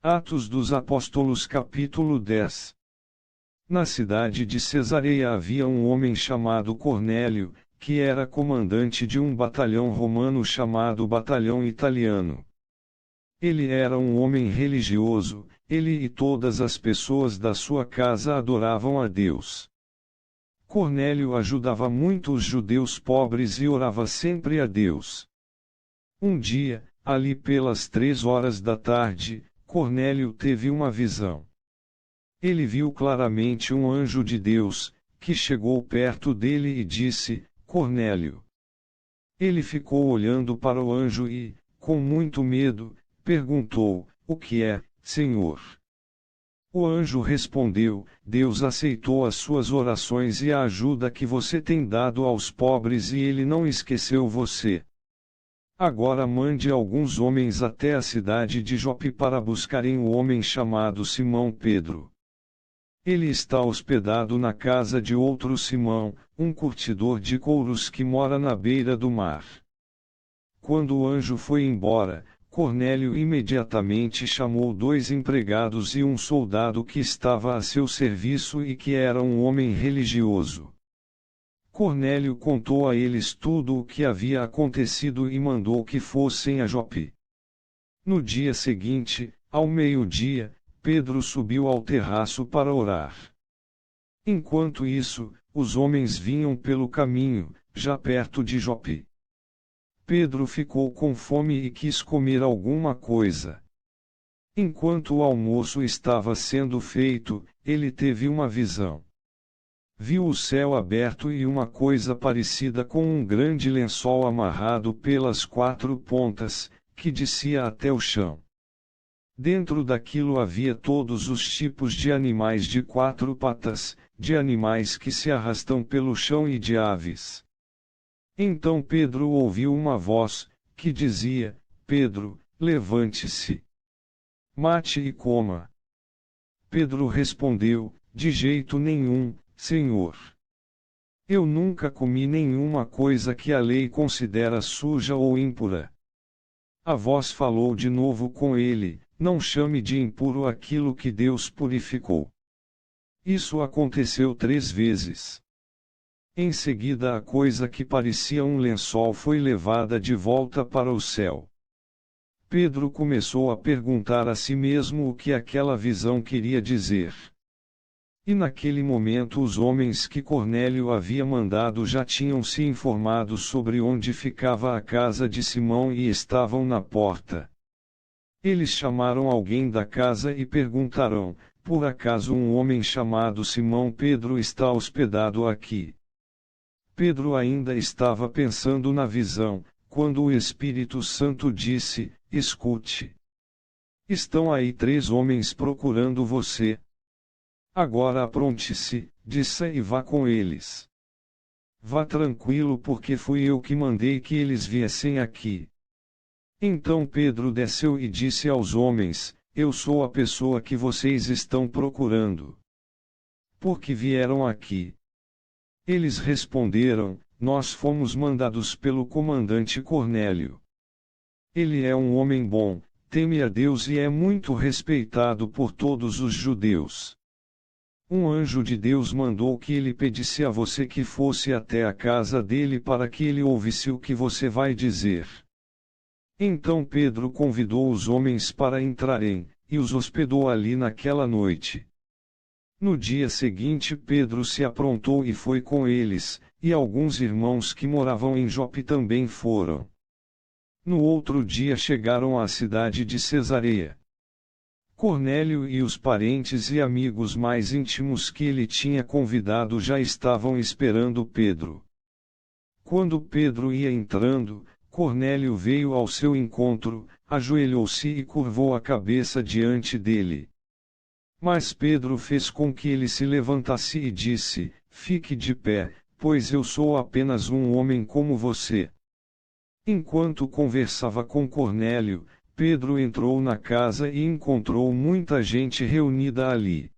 Atos dos Apóstolos capítulo 10. Na cidade de Cesareia havia um homem chamado Cornélio, que era comandante de um batalhão romano chamado Batalhão Italiano. Ele era um homem religioso, ele e todas as pessoas da sua casa adoravam a Deus. Cornélio ajudava muito os judeus pobres e orava sempre a Deus. Um dia, ali pelas 3 horas da tarde, Cornélio teve uma visão. Ele viu claramente um anjo de Deus, que chegou perto dele e disse: Cornélio. Ele ficou olhando para o anjo e, com muito medo, perguntou: O que é, Senhor? O anjo respondeu: Deus aceitou as suas orações e a ajuda que você tem dado aos pobres e ele não esqueceu você. Agora mande alguns homens até a cidade de Jope para buscarem o homem chamado Simão Pedro. Ele está hospedado na casa de outro Simão, um curtidor de couros que mora na beira do mar. Quando o anjo foi embora, Cornélio imediatamente chamou 2 empregados e um soldado que estava a seu serviço e que era um homem religioso. Cornélio contou a eles tudo o que havia acontecido e mandou que fossem a Jope. No dia seguinte, ao meio-dia, Pedro subiu ao terraço para orar. Enquanto isso, os homens vinham pelo caminho, já perto de Jope. Pedro ficou com fome e quis comer alguma coisa. Enquanto o almoço estava sendo feito, ele teve uma visão. Viu o céu aberto e uma coisa parecida com um grande lençol amarrado pelas 4 pontas, que descia até o chão. Dentro daquilo havia todos os tipos de animais de 4 patas, de animais que se arrastam pelo chão e de aves. Então Pedro ouviu uma voz, que dizia: Pedro, levante-se. Mate e coma. Pedro respondeu: De jeito nenhum, Senhor. Eu nunca comi nenhuma coisa que a lei considera suja ou impura. A voz falou de novo com ele: Não chame de impuro aquilo que Deus purificou. Isso aconteceu 3 vezes. Em seguida a coisa que parecia um lençol foi levada de volta para o céu. Pedro começou a perguntar a si mesmo o que aquela visão queria dizer. E naquele momento os homens que Cornélio havia mandado já tinham se informado sobre onde ficava a casa de Simão e estavam na porta. Eles chamaram alguém da casa e perguntaram: Por acaso um homem chamado Simão Pedro está hospedado aqui? Pedro ainda estava pensando na visão, quando o Espírito Santo disse: Escute. Estão aí 3 homens procurando você. Agora apronte-se, desça e vá com eles. Vá tranquilo porque fui eu que mandei que eles viessem aqui. Então Pedro desceu e disse aos homens: Eu sou a pessoa que vocês estão procurando. Por que vieram aqui? Eles responderam: Nós fomos mandados pelo comandante Cornélio. Ele é um homem bom, teme a Deus e é muito respeitado por todos os judeus. Um anjo de Deus mandou que ele pedisse a você que fosse até a casa dele para que ele ouvisse o que você vai dizer. Então Pedro convidou os homens para entrarem, e os hospedou ali naquela noite. No dia seguinte Pedro se aprontou e foi com eles, e alguns irmãos que moravam em Jope também foram. No outro dia chegaram à cidade de Cesareia. Cornélio e os parentes e amigos mais íntimos que ele tinha convidado já estavam esperando Pedro. Quando Pedro ia entrando, Cornélio veio ao seu encontro, ajoelhou-se e curvou a cabeça diante dele. Mas Pedro fez com que ele se levantasse e disse: Fique de pé, pois eu sou apenas um homem como você. Enquanto conversava com Cornélio, Pedro entrou na casa e encontrou muita gente reunida ali.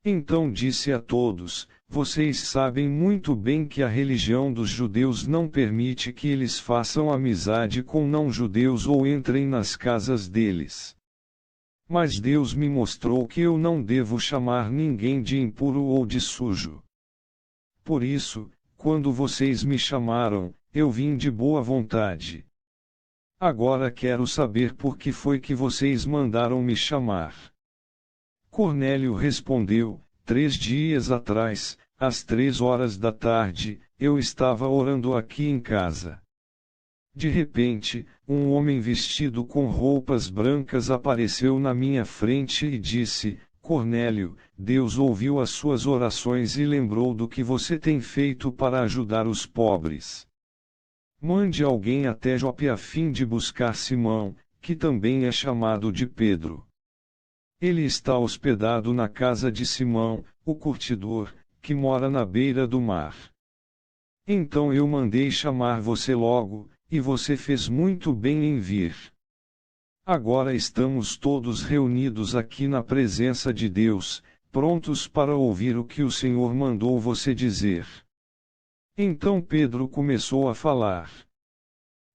Então disse a todos: Vocês sabem muito bem que a religião dos judeus não permite que eles façam amizade com não-judeus ou entrem nas casas deles. Mas Deus me mostrou que eu não devo chamar ninguém de impuro ou de sujo. Por isso, quando vocês me chamaram, eu vim de boa vontade. Agora quero saber por que foi que vocês mandaram me chamar. Cornélio respondeu: 3 dias atrás, às 3 horas da tarde, eu estava orando aqui em casa. De repente, um homem vestido com roupas brancas apareceu na minha frente e disse: Cornélio, Deus ouviu as suas orações e lembrou do que você tem feito para ajudar os pobres. Mande alguém até Jope a fim de buscar Simão, que também é chamado de Pedro. Ele está hospedado na casa de Simão, o curtidor, que mora na beira do mar. Então eu mandei chamar você logo, e você fez muito bem em vir. Agora estamos todos reunidos aqui na presença de Deus, prontos para ouvir o que o Senhor mandou você dizer. Então Pedro começou a falar.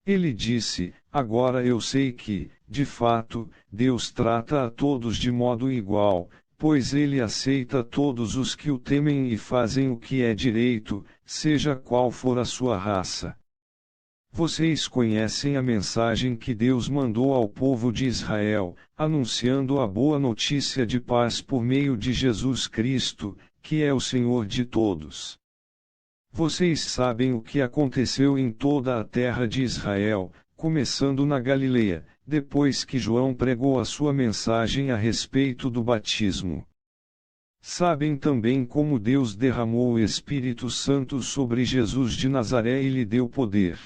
Ele disse: Agora eu sei que, de fato, Deus trata a todos de modo igual, pois ele aceita todos os que o temem e fazem o que é direito, seja qual for a sua raça. Vocês conhecem a mensagem que Deus mandou ao povo de Israel, anunciando a boa notícia de paz por meio de Jesus Cristo, que é o Senhor de todos. Vocês sabem o que aconteceu em toda a terra de Israel, começando na Galileia, depois que João pregou a sua mensagem a respeito do batismo. Sabem também como Deus derramou o Espírito Santo sobre Jesus de Nazaré e lhe deu poder.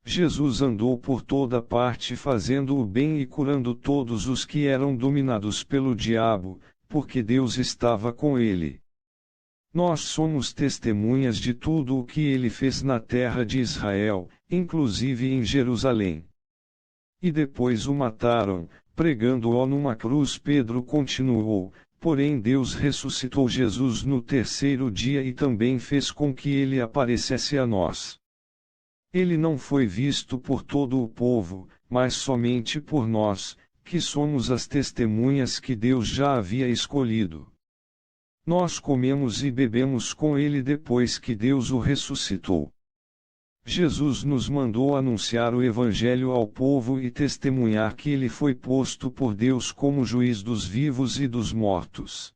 Jesus andou por toda parte fazendo o bem e curando todos os que eram dominados pelo diabo, porque Deus estava com ele. Nós somos testemunhas de tudo o que ele fez na terra de Israel, inclusive em Jerusalém. E depois o mataram, pregando-o numa cruz. Pedro continuou: Porém Deus ressuscitou Jesus no terceiro dia e também fez com que ele aparecesse a nós. Ele não foi visto por todo o povo, mas somente por nós, que somos as testemunhas que Deus já havia escolhido. Nós comemos e bebemos com ele depois que Deus o ressuscitou. Jesus nos mandou anunciar o Evangelho ao povo e testemunhar que ele foi posto por Deus como juiz dos vivos e dos mortos.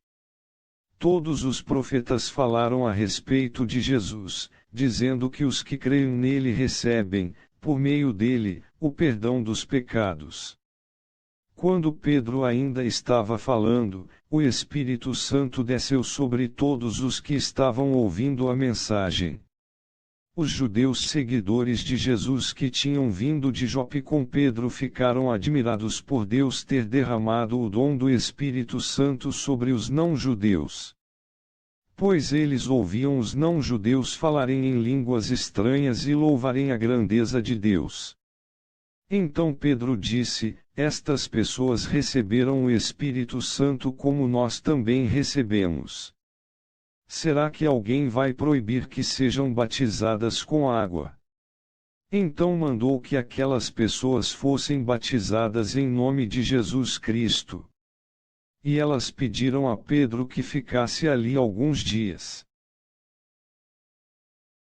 Todos os profetas falaram a respeito de Jesus, dizendo que os que creem nele recebem, por meio dele, o perdão dos pecados. Quando Pedro ainda estava falando, o Espírito Santo desceu sobre todos os que estavam ouvindo a mensagem. Os judeus seguidores de Jesus que tinham vindo de Jope com Pedro ficaram admirados por Deus ter derramado o dom do Espírito Santo sobre os não-judeus. Pois eles ouviam os não-judeus falarem em línguas estranhas e louvarem a grandeza de Deus. Então Pedro disse: Estas pessoas receberam o Espírito Santo como nós também recebemos. Será que alguém vai proibir que sejam batizadas com água? Então mandou que aquelas pessoas fossem batizadas em nome de Jesus Cristo. E elas pediram a Pedro que ficasse ali alguns dias.